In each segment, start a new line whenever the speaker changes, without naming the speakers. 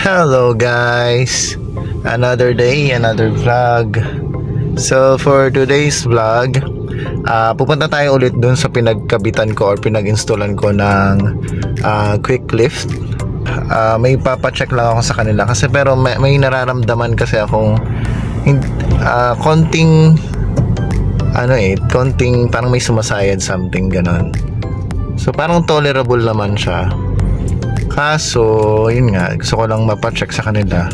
Hello guys! Another day, another vlog. So for today's vlog, pupunta tayo ulit dun sa pinagkabitan ko or pinag-installan ko ng quick lift. May papacheck lang ako sa kanila kasi pero may nararamdaman kasi akong konting konting parang may sumasayad something ganon. So parang tolerable naman siya. Kaso, yun nga, gusto ko lang mapacheck sa kanila.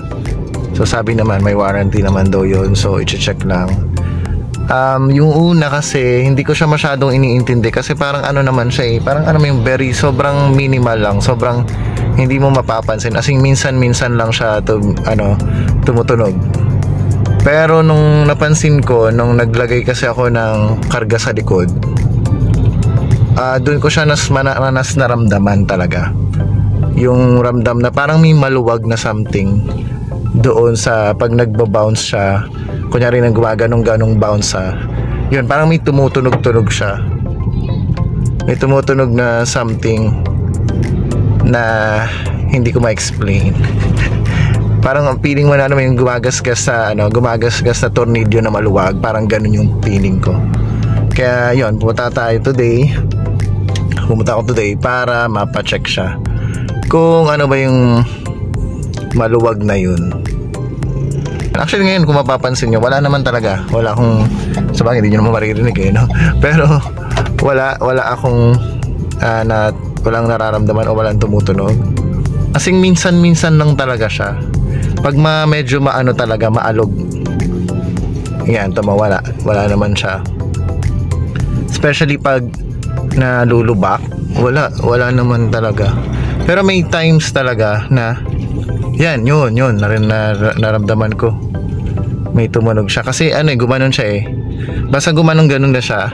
So sabi naman, may warranty naman daw yun. So i-check lang. Yung una kasi, hindi ko siya masyadong iniintindi. Kasi parang ano naman siya parang yung very, sobrang minimal lang. Sobrang hindi mo mapapansin. As in, minsan-minsan lang siya tumutunog. Pero nung napansin ko, nung naglagay kasi ako ng karga sa likod, doon ko siya naramdaman talaga. Yung ramdam na parang may maluwag na something doon sa pag nagba-bounce siya, kunyari nang gumaganong-ganong bounce yun, parang may tumutunog-tunog siya, may tumutunog na something na hindi ko ma-explain. Parang ang feeling mo na yung gumagasgas na tornilyo na maluwag, parang ganun yung feeling ko. Kaya yun, pumunta ako today para mapacheck siya kung ano ba yung maluwag na yun. Actually ngayon kung mapapansin nyo, wala naman talaga, wala akong, sabagay hindi nyo naman maririnig no? Pero wala akong walang nararamdaman o walang tumutunog. Kasing minsan-minsan lang talaga siya. Pag medyo talaga maalog, yan, wala naman siya. Especially pag nalulubak, wala naman talaga. Pero may times talaga na yun naramdaman ko may tumunog siya. Kasi gumanon siya basta gumanong ganun na siya,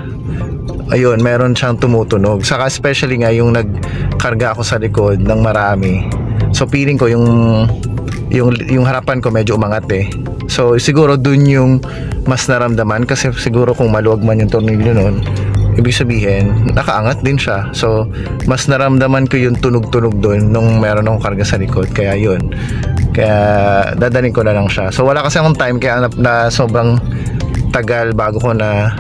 ayun, meron siyang tumutunog. Saka especially nga yung nagkarga ako sa likod ng marami. So feeling ko yung harapan ko medyo umangat So siguro dun yung mas naramdaman. Kasi siguro kung maluwag man yung tornilyo nun, ibig sabihin, nakaangat din siya. So, mas naramdaman ko yung tunog-tunog doon nung meron akong karga sa likod. Kaya yun. Kaya dadalhin ko na lang siya. So, wala kasi akong time kaya na sobrang tagal bago ko na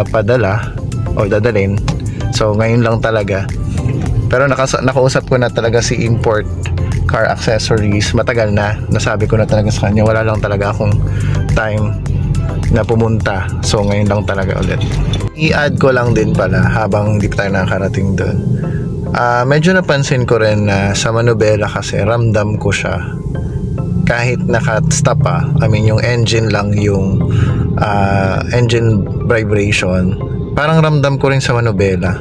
padala o dadalhin. So, ngayon lang talaga. Pero nakausap ko na talaga si Import Car Accessories. Matagal na. Nasabi ko na talaga sa kanya. Wala lang talaga akong time na pumunta. So, ngayon lang talaga ulit. I-add ko lang din pala habang hindi pa tayo nakarating doon. Medyo napansin ko rin na sa manubela kasi ramdam ko siya kahit naka-stop yung engine lang yung engine vibration. Parang ramdam ko rin sa manubela.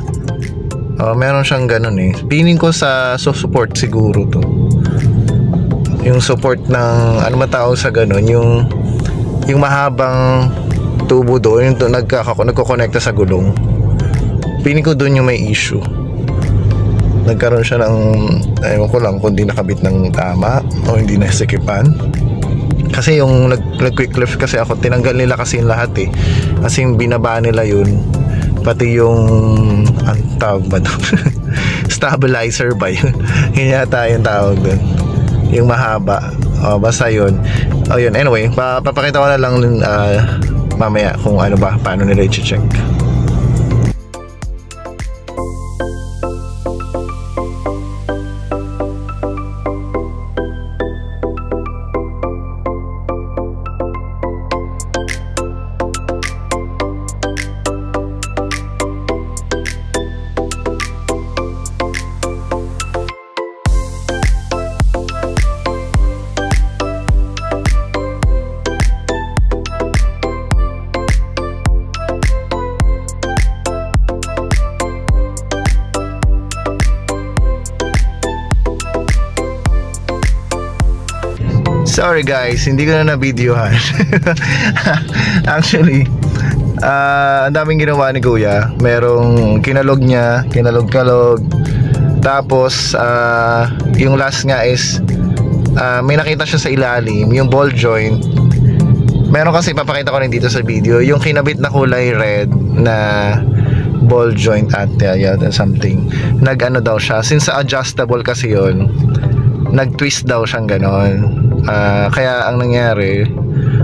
Meron siyang ganun Feeling ko sa support siguro to. Yung support ng matawag sa ganun, yung mahabang tubo doon, yung nagko-connecta sa gulong. Piling ko doon yung may issue. Nagkaroon siya ng, ewan ko lang kung di nakabit ng tama o hindi nasikipan. Kasi yung nag-quick lift kasi ako, tinanggal nila kasi yung lahat Kasi yung binaba nila yun, pati yung ang tawag ba doon? Stabilizer ba yun? Yun yata yung tawag doon, yung mahaba. Basta yun. Yun, anyway, papakita ko na lang mamaya kung paano nila i-check. Sorry guys, hindi ko na na-videohan. Actually, ang daming ginawa ni Kuya. Merong kinalog niya, kinalog-kalog. Tapos, yung last nga is, may nakita siya sa ilalim, yung ball joint. Meron kasi, papakita ko rin dito sa video, yung kinabit na kulay red na ball joint at something. Nag-ano daw siya, since adjustable kasi yon, nag-twist daw siyang ganon. Kaya ang nangyari,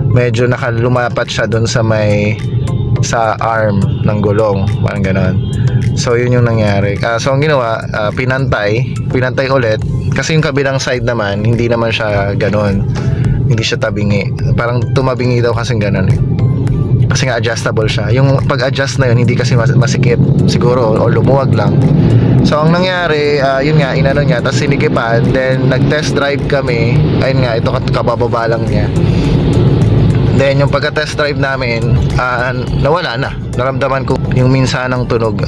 medyo nakalumapat siya doon sa arm ng gulong, parang ganon. So yun yung nangyari. So ang ginawa, pinantay ulit, kasi yung kabilang side naman hindi naman siya ganon, hindi siya tabingi, parang tumabingi daw kasi ganon kasi nga adjustable siya. Yung pag-adjust na yun hindi kasi masikip siguro o lumuwag lang. So ang nangyari, yun nga, inano niya, tapos sinikipan, then nag-test drive kami. Ayun nga, ito kabababa lang niya. Then yung pagka-test drive namin, nawala na. Naramdaman ko yung minsanang tunog.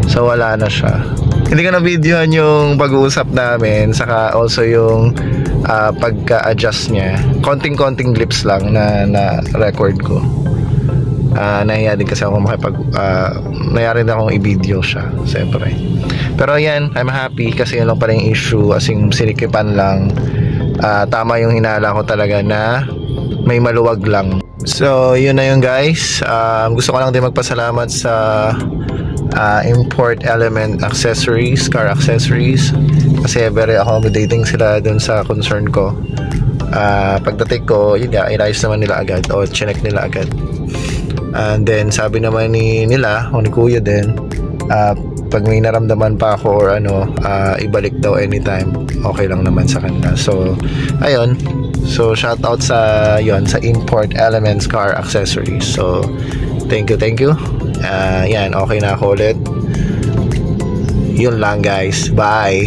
So wala na siya. Hindi ko na-videohan yung pag-uusap namin, saka also yung pagka-adjust niya. Konting-konting clips lang na record ko. Nahiya din kasi ako nayari din akong i-video siya, siyempre. Pero yan, I'm happy kasi yun lang pala yung issue, as in sinikipan lang. Tama yung hinala ko talaga na may maluwag lang. So yun na yun guys. Gusto ko lang din magpasalamat sa Import Element Accessories, car accessories, kasi very accommodating sila dun sa concern ko. Pagdating ko, yun nga, inayos naman nila agad o chinek nila agad. And then sabi naman nila o ni kuya din, pag may naramdaman pa ako or ibalik daw anytime, okay lang naman sa kanila. So ayun, so shout out sa Import Elements Car Accessories. So thank you. Yan, okay na ako ulit. Yun lang guys, bye.